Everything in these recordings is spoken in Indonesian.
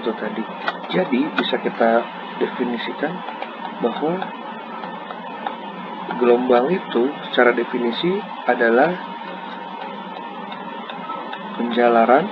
itu tadi. Jadi bisa kita definisikan bahwa gelombang itu secara definisi adalah penjalaran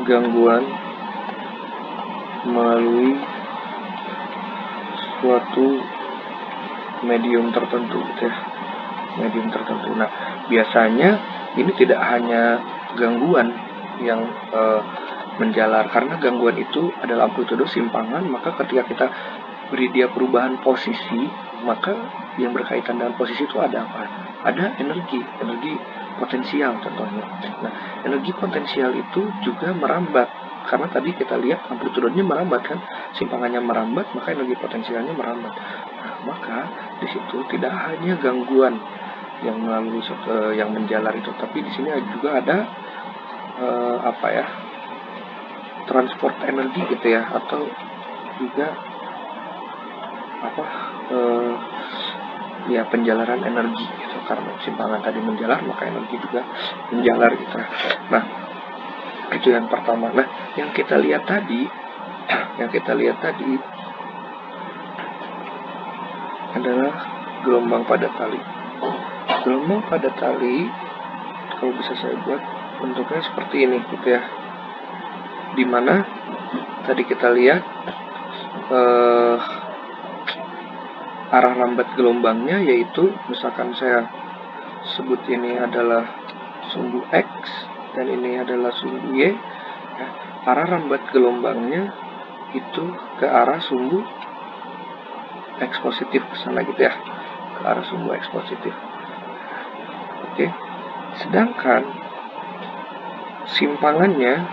gangguan melalui suatu medium tertentu gitu ya, medium tertentu. Nah, biasanya ini tidak hanya gangguan yang menjalar, karena gangguan itu adalah amplitudo simpangan, maka ketika kita beri dia perubahan posisi, maka yang berkaitan dengan posisi itu ada apa? Ada energi potensial contohnya. Nah, energi potensial itu juga merambat, karena tadi kita lihat amplitudonya merambat kan, simpangannya merambat, maka energi potensialnya merambat. Nah, maka di situ tidak hanya gangguan yang melalui yang menjalar itu, tapi di sini juga ada transport energi gitu ya, atau juga penjalaran energi gitu, karena simpangan tadi menjalar maka energi juga menjalar gitu. Nah, itu yang pertama. Nah, yang kita lihat tadi adalah gelombang pada tali. Gelombang pada tali, kalau bisa saya buat bentuknya seperti ini gitu ya, dimana tadi kita lihat arah lambat gelombangnya, yaitu misalkan saya sebut ini adalah sumbu X dan ini adalah sumbu Y ya, arah lambat gelombangnya itu ke arah sumbu X positif ke sana gitu ya, ke arah sumbu X positif. Oke. Sedangkan simpangannya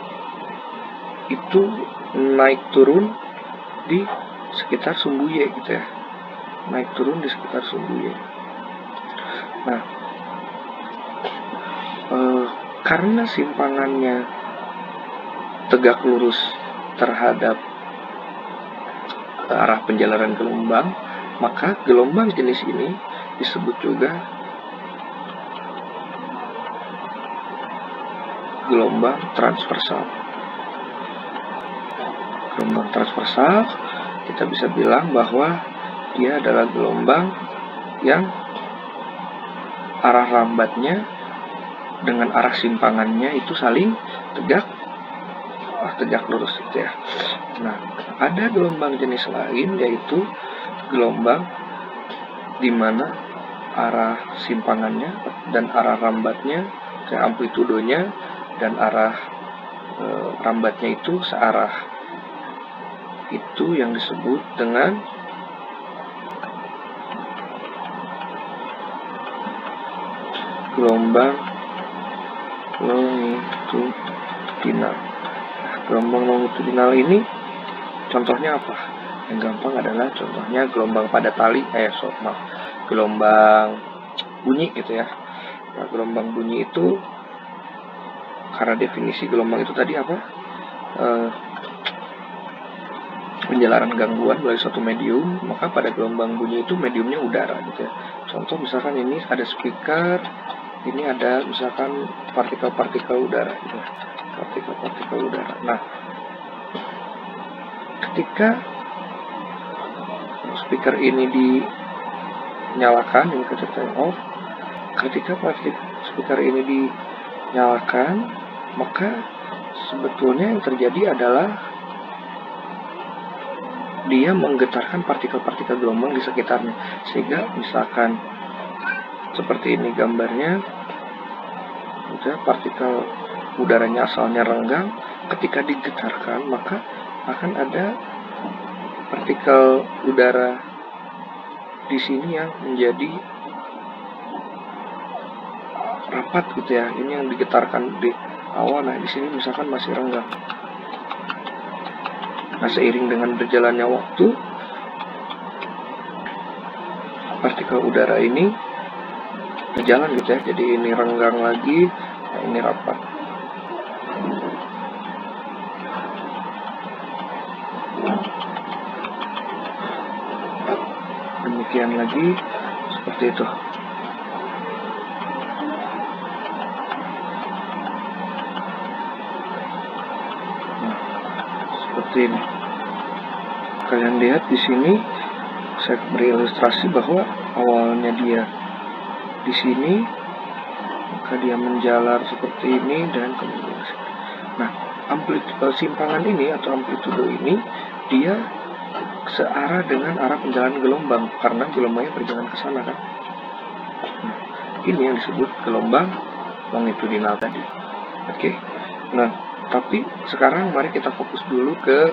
itu naik turun di sekitar sumbu Y gitu ya, naik turun di sekitar sumbu Y. Nah, karena simpangannya tegak lurus terhadap arah penjalaran gelombang, maka gelombang jenis ini disebut juga gelombang transversal. Gelombang transversal kita bisa bilang bahwa dia adalah gelombang yang arah lambatnya dengan arah simpangannya itu saling tegak lurus gitu ya. Nah, ada gelombang jenis lain, yaitu gelombang di mana arah simpangannya dan arah rambatnya, kayak amplitudonya dan arah rambatnya itu searah. Itu yang disebut dengan gelombang longitudinal. Gelombang longitudinal ini contohnya apa? Yang gampang adalah contohnya gelombang pada tali, gelombang bunyi gitu ya. Nah, gelombang bunyi itu, karena definisi gelombang itu tadi apa? Penjalaran gangguan melalui suatu medium, maka pada gelombang bunyi itu mediumnya udara gitu ya. Contoh misalkan ini ada speaker, ini ada misalkan partikel-partikel udara gitu ya. Partikel-partikel udara. Nah, ketika speaker ini dinyalakan, ini kita turn off. Ketika speaker ini dinyalakan, maka sebetulnya yang terjadi adalah dia menggetarkan partikel-partikel gelombang di sekitarnya, sehingga misalkan seperti ini gambarnya, partikel udaranya asalnya renggang, ketika digetarkan maka akan ada partikel udara di sini yang menjadi rapat gitu ya. Ini yang digetarkan di awal. Nah, di sini misalkan masih renggang. Nah, seiring dengan berjalannya waktu, partikel udara ini berjalan gitu ya. Jadi ini renggang lagi, nah ini rapat. Demikian lagi, seperti itu. seperti ini. Kalian lihat di sini saya beri ilustrasi bahwa awalnya dia di sini, maka dia menjalar seperti ini dan kemudian. Nah, simpangan ini atau amplitudo ini dia searah dengan arah penjalan gelombang karena gelombangnya berjalan ke sana kan. Nah, ini yang disebut gelombang longitudinal tadi. Oke. Nah, tapi sekarang mari kita fokus dulu ke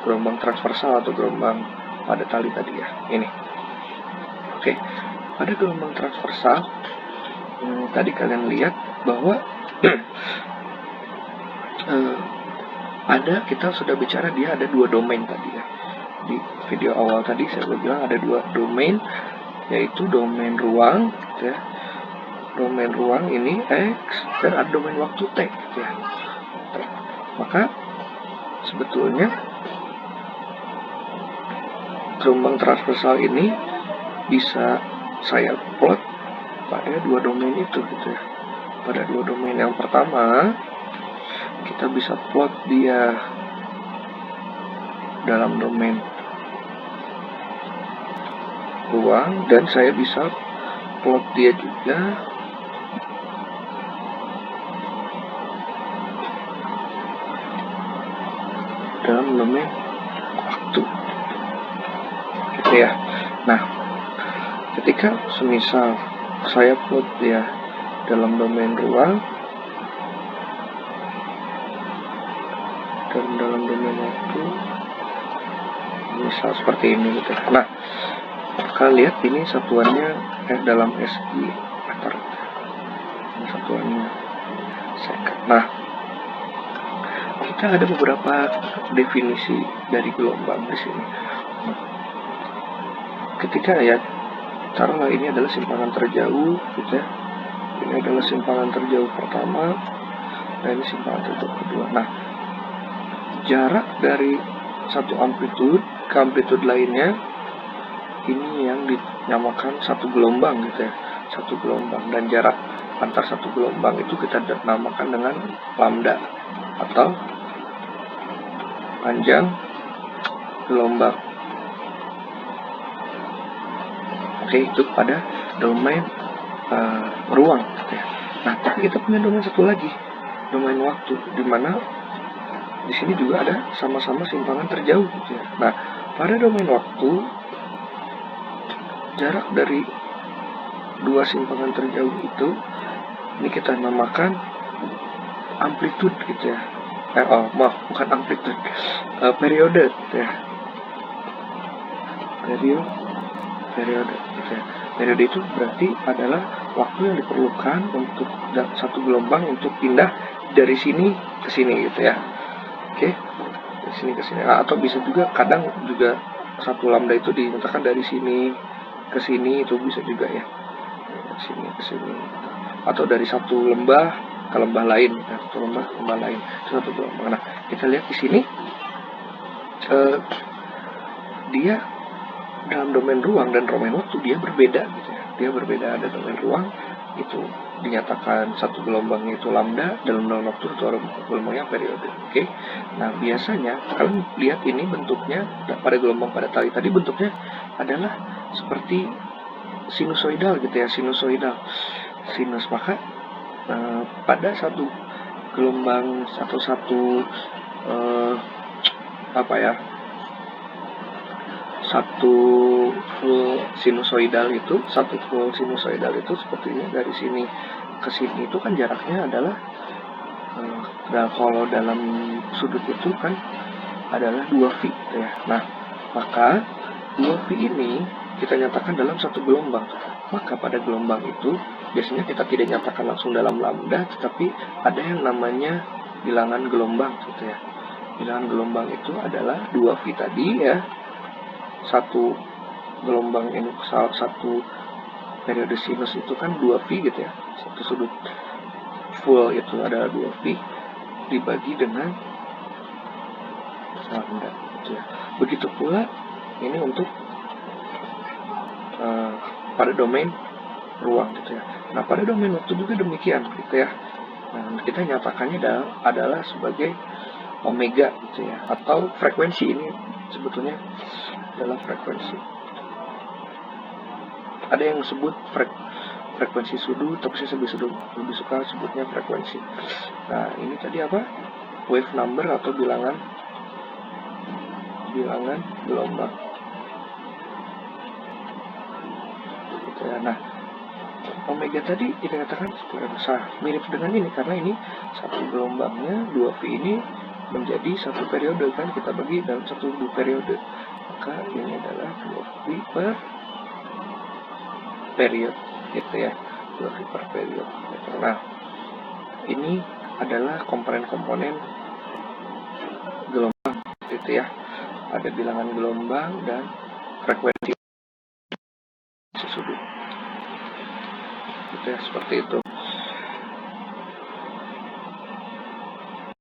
gelombang transversal atau gelombang pada tali tadi ya. Ini. Oke. Pada gelombang transversal tadi kalian lihat bahwa kita sudah bicara dia ada dua domain tadi ya. Di video awal tadi saya bilang ada dua domain, yaitu domain ruang ya. Domain ruang ini X dan ada domain waktu T gitu ya. Maka sebetulnya gelombang transversal ini bisa saya plot pada dua domain itu gitu ya. Pada dua domain yang pertama kita bisa plot dia dalam domain ruang, dan saya bisa plot dia juga dalam domain waktu gitu ya. Nah, ketika semisal saya plot dia dalam domain ruang dan dalam domain waktu, misal seperti ini gitu. Nah, kalian lihat ini satuannya dalam SI meter, ini satuannya second. Nah, kita ada beberapa definisi dari gelombang di sini. Ketika ya, taruhlah ini adalah simpangan terjauh gitu ya. Ini adalah simpangan terjauh pertama dan ini simpangan terjauh kedua. Nah, jarak dari satu amplitude ke amplitude lainnya ini yang dinamakan satu gelombang gitu ya, satu gelombang, dan jarak antar satu gelombang itu kita namakan dengan lambda atau panjang gelombang. Oke, itu pada domain ruang gitu ya. Nah, tapi kita punya domain satu lagi, domain waktu, di mana di sini juga ada sama-sama simpangan terjauh gitu ya. Nah, pada domain waktu jarak dari dua simpangan terjauh itu ini kita namakan amplitude gitu ya. Bukan amplitude, periode gitu ya. Periode gitu ya. Periode itu berarti adalah waktu yang diperlukan untuk satu gelombang untuk pindah dari sini ke sini gitu ya. Oke, dari sini ke sini. Atau bisa juga kadang juga satu lambda itu dinyatakan dari sini ke sini, itu bisa juga ya. Dari sini ke sini. Atau dari satu lembah ke lembah lain, satu lembah ke lembah lain, satu gelombang. Nah, kita lihat di sini dia dalam domain ruang dan domain waktu dia berbeda gitu ya. Dia berbeda. Ada domain ruang itu dinyatakan satu gelombangnya itu lambda, dalam domain waktu itu gelombangnya periode. Oke. Nah, biasanya kalian lihat ini bentuknya pada gelombang pada tali tadi bentuknya adalah seperti sinusoidal gitu ya, sinusoidal. Sinus, maka pada satu gelombang atau satu satu full sinusoidal itu seperti ini, dari sini ke sini itu kan jaraknya adalah kalau dalam sudut itu kan adalah 2V gitu ya. Nah, maka 2V ini kita nyatakan dalam satu gelombang. Maka pada gelombang itu biasanya kita tidak nyatakan langsung dalam lambda, tetapi ada yang namanya bilangan gelombang gitu ya. Bilangan gelombang itu adalah 2V tadi ya. Satu gelombang ini, satu periode sinus itu kan 2V gitu ya. Satu sudut full itu adalah 2V dibagi dengan lambda gitu ya. Begitu pula ini untuk pada domain ruang gitu ya. Nah, pada domain waktu juga demikian gitu ya. Nah, kita nyatakannya adalah sebagai omega gitu ya, atau frekuensi. Ini sebetulnya adalah frekuensi. Ada yang sebut frekuensi sudut, tapi saya lebih suka sebutnya frekuensi. Nah, ini tadi apa? Wave number atau bilangan gelombang. Gitu ya. Nah, omega tadi dikatakan sekuler besar, mirip dengan ini karena ini satu gelombangnya 2V ini menjadi satu periode, kan kita bagi dalam satu periode, maka ini adalah 2V per periode gitu ya, 2V per periode gitu. Nah, ini adalah komponen-komponen gelombang gitu ya, ada bilangan gelombang dan frekuensi sudut gitu ya, seperti itu.